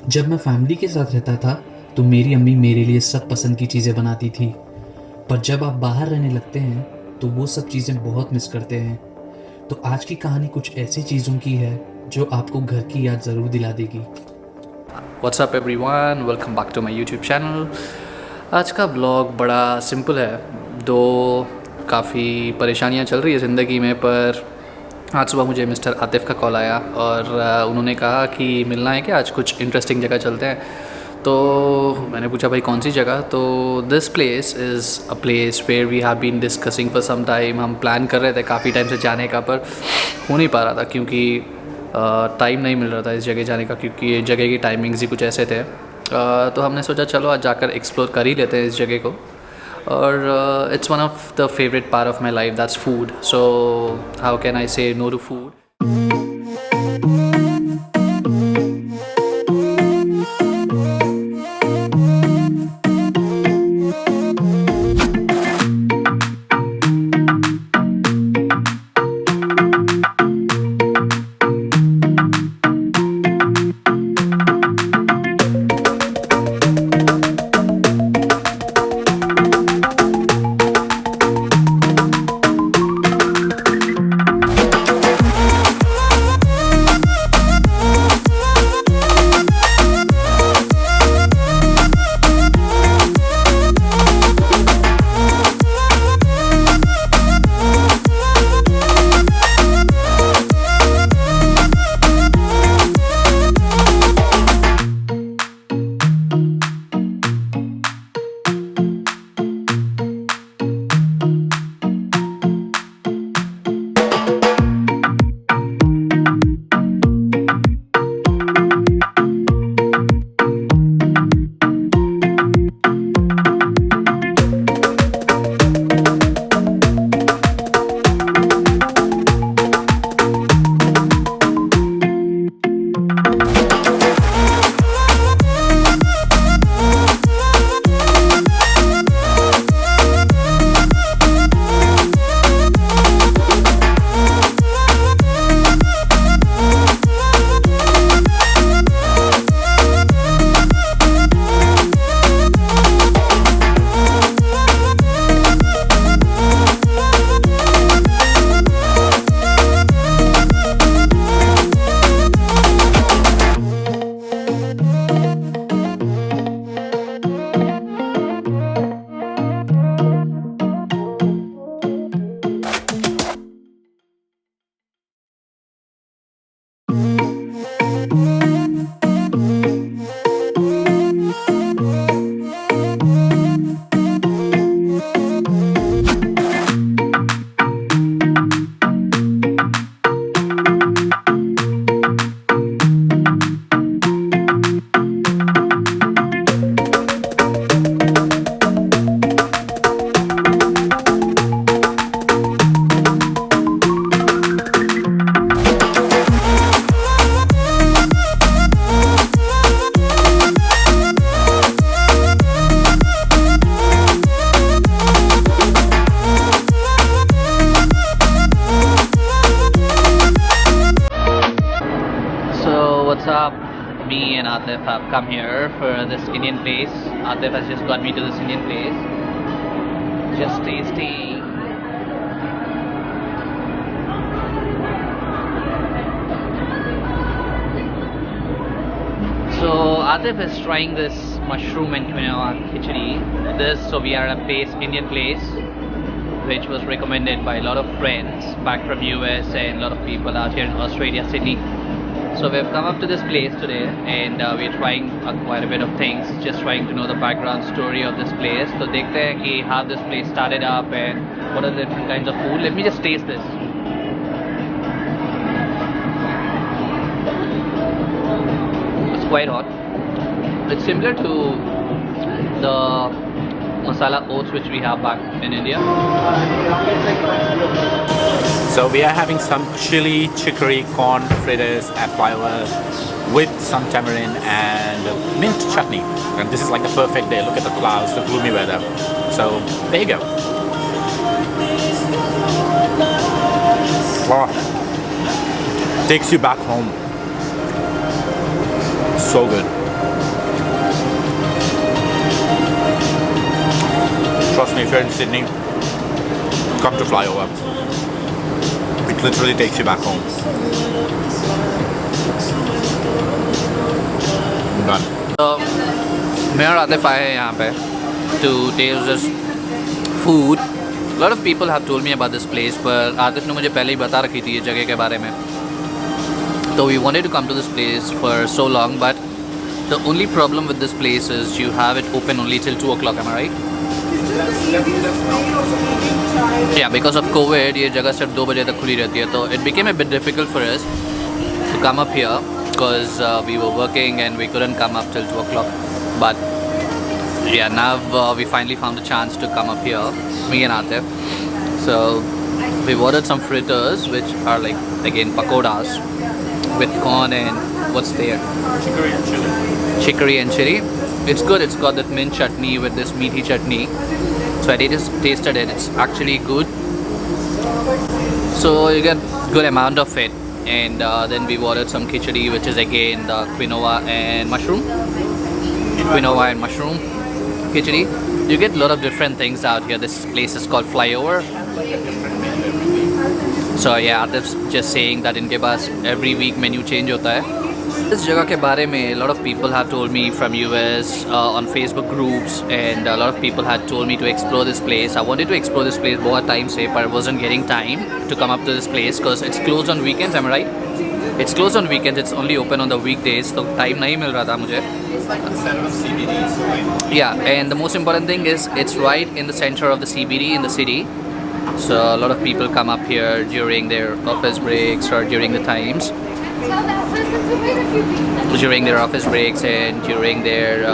जब मैं फैमिली के साथ रहता था तो मेरी अम्मी मेरे लिए सब पसंद की चीज़ें बनाती थी। पर जब आप बाहर रहने लगते हैं तो वो सब चीज़ें बहुत मिस करते हैं। तो आज की कहानी कुछ ऐसी चीज़ों की है जो आपको घर की याद ज़रूर दिला देगी। What's up everyone? Welcome back to my YouTube channel. आज का ब्लॉग बड़ा सिंपल है। दो काफ़ी परेशानियां चल रही है ज़िंदगी में, पर आज सुबह मुझे मिस्टर आतिफ़ का कॉल आया और उन्होंने कहा कि मिलना है क्या, आज कुछ इंटरेस्टिंग जगह चलते हैं। तो मैंने पूछा भाई कौन सी जगह। तो this place is a place where we have been discussing for some time. हम प्लान कर रहे थे काफ़ी टाइम से जाने का, पर हो नहीं पा रहा था क्योंकि टाइम नहीं मिल रहा था इस जगह जाने का, क्योंकि ये जगह की टाइमिंग्स ही कुछ ऐसे थे। तो हमने सोचा चलो आज जाकर एक्सप्लोर कर ही लेते हैं इस जगह को। और it's one of the favourite part of my life, that's food. So how can I say no to food. What's up? Me and Atif have come here for this Indian place. Atif has just got me to this Indian place. Just tasty. So Atif is trying this mushroom and quinoa khichdi. So we are at a place, Indian place, which was recommended by a lot of friends back from US and a lot of people out here in Australia, Sydney. So we've come up to this place today and we're trying quite a bit of things, just trying to know the background story of this place. So dekhte hain ki how this place started up and what are the different kinds of food. Let me just taste this. It's quite hot. It's similar to the masala oats which we have back in India. So we are having some chili chicory corn fritters at Flyover with some tamarind and mint chutney. And this is like the perfect day. Look at the clouds, the gloomy weather. So there you go. Wow. Takes you back home. So good. Trust me, if you're in Sydney, come to Flyover. It literally takes you back home. Done. तो मैं और आतिफ आए हैं यहाँ पे to taste this food. A lot of people have told me about this place, पर आतिफ ने मुझे पहले ही बता रखी थी ये जगह के बारे में. So we wanted to come to this place for so long, but the only problem with this place is you have it open only till 2 o'clock. Am I right? Yeah, because of COVID, ये जगह सिर्फ 2 बजे तक खुली रहती है. तो it became a bit difficult for us to come up here because we were working and we couldn't come up till 2 o'clock. But yeah, now we finally found a chance to come up here, me and Atif. So we've ordered some fritters, which are like again pakoras with corn and what's there? Chicory and chili. Chicory and chili. It's good. It's got that mint chutney with this meaty chutney. So I just tasted it. It's actually good. So you get good amount of it. And then we ordered some khichdi, which is again the quinoa and mushroom. Quinoa and mushroom khichdi. You get a lot of different things out here. This place is called Flyover. So yeah, Atif's just saying that इनके पास every week menu change होता है. इस जगह के बारे में a lot of people have told me from US on Facebook groups, and a lot of people had told me to explore this place. I wanted to explore this place बहुत time से, but I wasn't getting time to come up to this place because it's closed on weekends. Am I right? It's closed on weekends. It's only open on the weekdays. So time नहीं मिल रहा था मुझे. It's like in the center of CBD, so like Yeah, and the most important thing is it's right in the center of the CBD in the city. So a lot of people come up here during their office breaks or during the times. During their office breaks and during their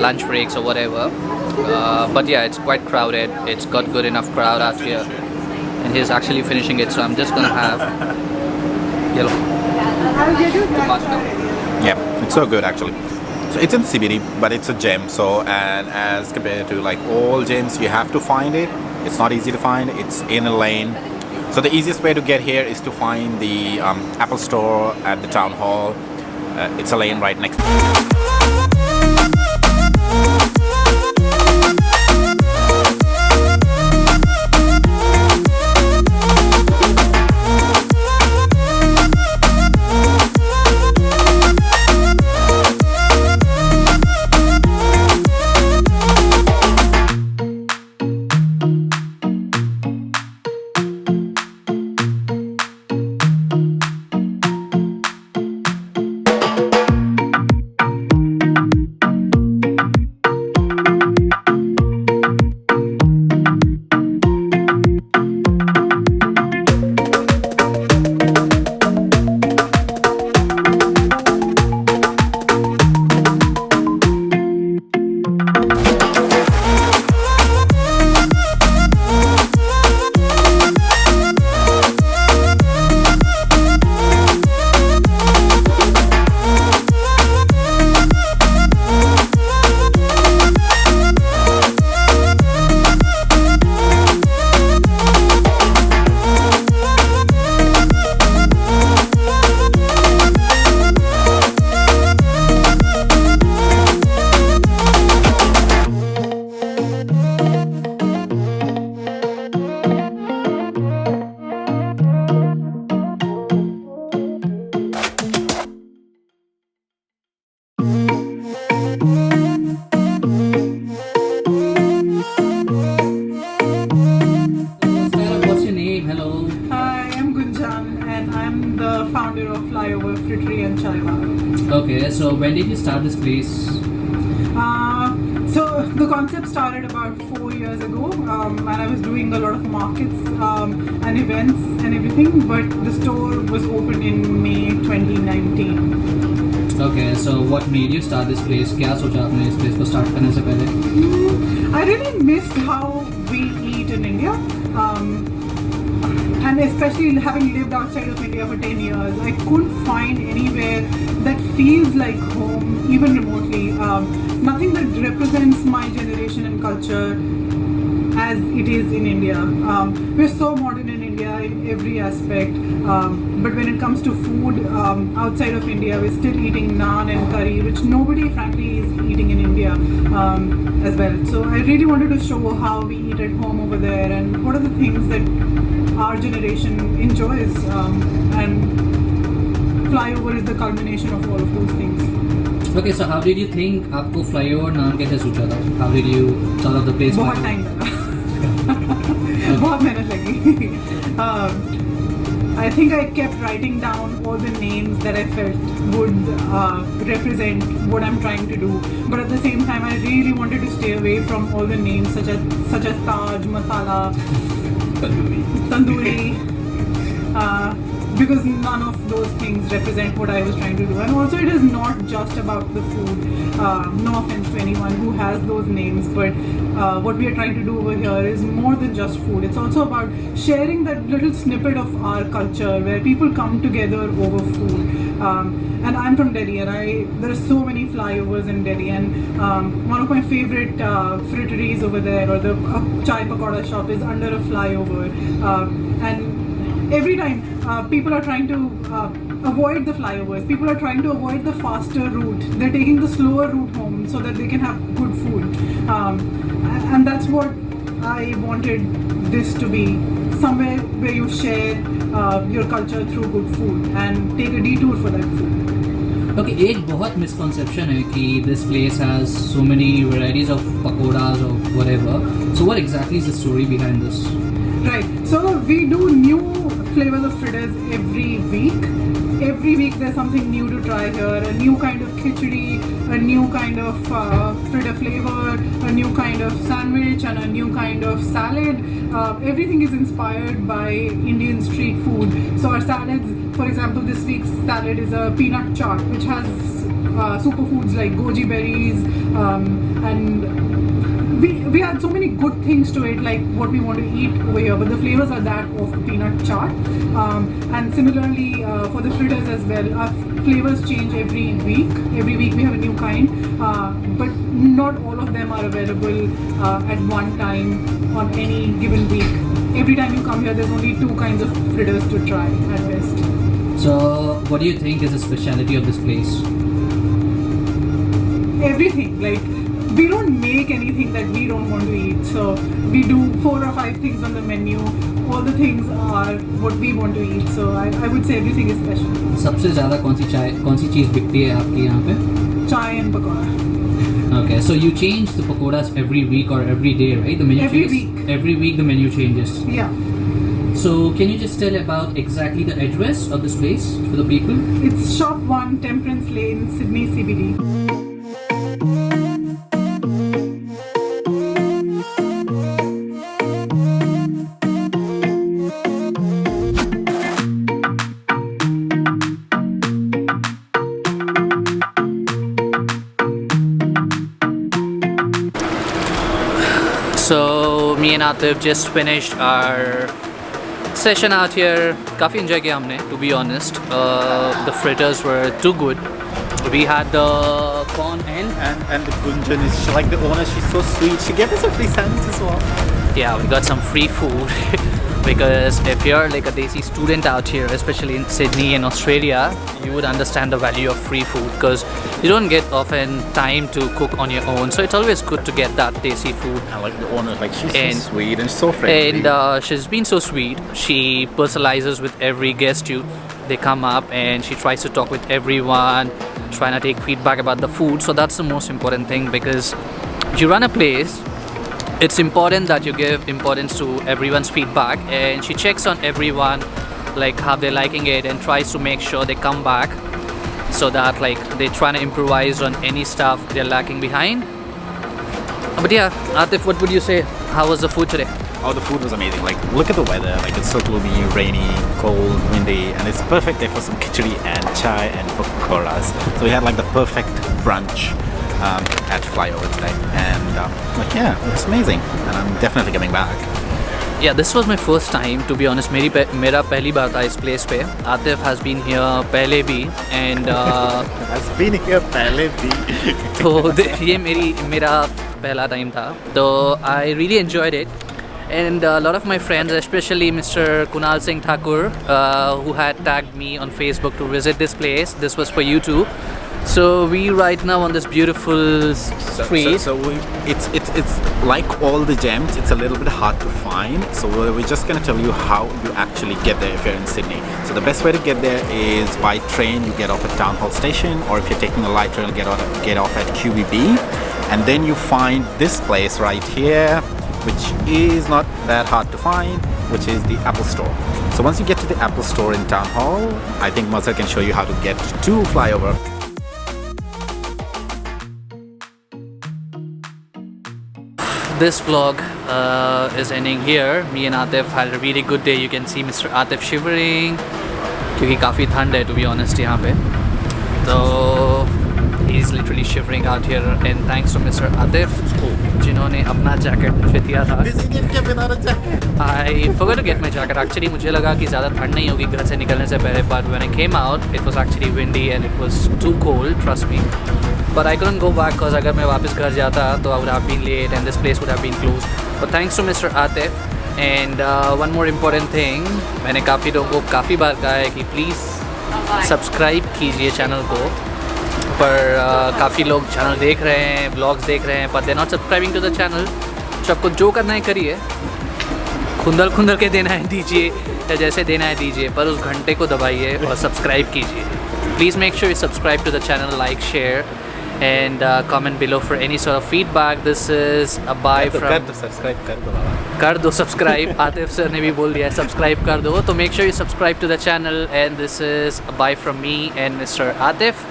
lunch breaks or whatever. But yeah, it's quite crowded. It's got good enough crowd out here. And he's actually finishing it, so I'm just gonna have yellow. yeah, it's so good actually. So it's in CBD, but it's a gem. So and as compared to like all gems, you have to find it. It's not easy to find. It's in a lane. So the easiest way to get here is to find the Apple Store at the town hall. It's a lane right next. founder of Flyover Frittery and Chai Bar. Okay, so when did you start this place? So the concept started about 4 years ago, and I was doing a lot of markets and events and everything, but the store was opened in May 2019. Okay, so what made you start this place? क्या सोचा आपने इस place को start करने से पहले? I really missed how we eat in India. And especially having lived outside of India for 10 years, I couldn't find anywhere that feels like home, even remotely. Nothing that represents my generation and culture as it is in India. We're so modern in India. India in every aspect. But when it comes to food, outside of India, we're still eating naan and curry, which nobody, frankly, is eating in India as well. So I really wanted to show how we eat at home over there and what are the things that our generation enjoys. And flyover is the culmination of all of those things. Okay, so how did you think आपको flyover नाम कैसे सोचा था? How did you thought of the place? बहुत time लगा बहुत मेहनत लगी I think I kept writing down all the names that I felt would represent what I'm trying to do, but at the same time I really wanted to stay away from all the names such as Taj, Masala, Tandoori, because none of those things represent what I was trying to do. And also it is not just about the food. No offense to anyone who has those names, but what we are trying to do over here is more than just food. It's also about sharing that little snippet of our culture where people come together over food. And I'm from Delhi, and there are so many flyovers in Delhi, and one of my favorite fritteries over there, or the chai pakoda shop, is under a flyover. And every time people are trying to avoid the flyovers, people are trying to avoid the faster route. They're taking the slower route home so that they can have good food. And that's what I wanted this to be. Somewhere where you share your culture through good food and take a detour for that food. Okay, एक बहुत misconception है कि this place has so many varieties of pakodas or whatever. So what exactly is the story behind this? Right. So we do new flavors of fritters every week. Every week there's something new to try here. A new kind of khichdi, a new kind of fritter flavor, a new kind of sandwich, and a new kind of salad. Everything is inspired by Indian street food. So our salads, for example, this week's salad is a peanut chaat, which has superfoods like goji berries, and we had so many good things to it, like what we want to eat over here, but the flavors are that of peanut chaat. And similarly for the fritters as well, our flavors change every week. Every week we have a new kind, but not all of them are available at one time on any given week. Every time you come here, there's only 2 kinds of fritters to try at best. So what do you think is the speciality of this place? Everything, like we don't make anything that we don't want to eat, so we do 4 or 5 things on the menu. All the things are what we want to eat, so I would say everything is special. सबसे ज़्यादा कौन सी चीज़ बिकती है आपके यहाँ पे? Chai and pakoda. Okay, so you change the pakodas every week or every day, right? The menu Every changes? week. Every week the menu changes. Yeah, So can you just tell about exactly the address of this place for the people? it's Shop 1, Temperance Lane, Sydney CBD. So me and Atif just finished our session out here. काफ़ी enjoy किया हमने, to be honest. The fritters were too good. We had the corn And the Gunjan is like the owner. She's so sweet. She gave us a free sandwich as well. yeah, we got some free food because if you're like a Desi student out here, especially in Sydney and Australia, you would understand the value of free food because you don't get often time to cook on your own. So it's always good to get that Desi food. I like the owner. Like she's And- so sweet and so friendly. And she's been so sweet. She personalizes with every guest they come up, and she tries to talk with everyone, trying to take feedback about the food. So that's the most important thing, because you run a place, it's important that you give importance to everyone's feedback, and she checks on everyone, like how they're liking it, and tries to make sure they come back, so that like they're trying to improvise on any stuff they're lacking behind. But yeah, Atif, what would you say? How was the food today? Oh, the food was amazing. Like, look at the weather. Like, it's so gloomy, rainy, cold, windy, and it's perfect day for some khichdi and chai and pakoras. So we had like the perfect brunch at Flyover today, and like, yeah, it was amazing. And I'm definitely coming back. Yeah, this was my first time, to be honest. मेरा पहली बार था इस place पे. Atif has been here पहले भी, and I've been here पहले भी. तो ये मेरा पहला time था. तो I really enjoyed it, And a lot of my friends, especially Mr. Kunal Singh Thakur, who had tagged me on Facebook to visit this place. This was for you too. So we right now on this beautiful street. It's like all the gems. It's a little bit hard to find. So we're just gonna tell you how you actually get there if you're in Sydney. So the best way to get there is by train. You get off at Town Hall Station, or if you're taking a light rail, get off at QEB, and then you find this place right here, which is not that hard to find, which is the Apple Store. So once you get to the Apple Store in Town Hall, I think Mazhar can show you how to get to Flyover. This vlog is ending here. Me and Atif had a really good day. You can see Mr. Atif shivering क्योंकि काफ़ी ठंड है to be honest यहाँ पे. So he's literally shivering out here, and thanks to Mr. Atif जिन्होंने अपना jacket मुझे दिया था. I forgot to get my jacket. Actually मुझे लगा कि ज़्यादा ठंड नहीं होगी घर से निकलने से पहले, but when I came out it was actually windy and it was too cold, trust me. But I couldn't go back because अगर मैं वापस घर जाता तो I would have been late and this place would have been closed. But thanks to Mr. Atif. And one more important thing, मैंने काफ़ी लोगों को काफ़ी बार कहा है कि प्लीज़ सब्सक्राइब कीजिए चैनल को, पर काफ़ी लोग चैनल देख रहे हैं, ब्लॉग्स देख रहे हैं, but they're not subscribing to the channel. तो आपको जो करना है करिए, खुंदल के देना है दीजिए या जैसे देना है दीजिए, पर उस घंटे को दबाइए और सब्सक्राइब कीजिए. Please make sure you subscribe to the channel, like, share, and comment below for any sort of feedback. This is a bye from. कर दो subscribe. आतिफ सर ने भी बोल दिया है subscribe कर दो. तो make sure you subscribe to the channel, and this is a bye from me and Mr. Atif.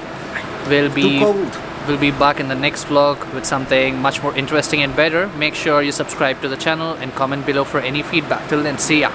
We'll be back in the next vlog with something much more interesting and better. Make sure you subscribe to the channel and comment below for any feedback. Till then, see ya.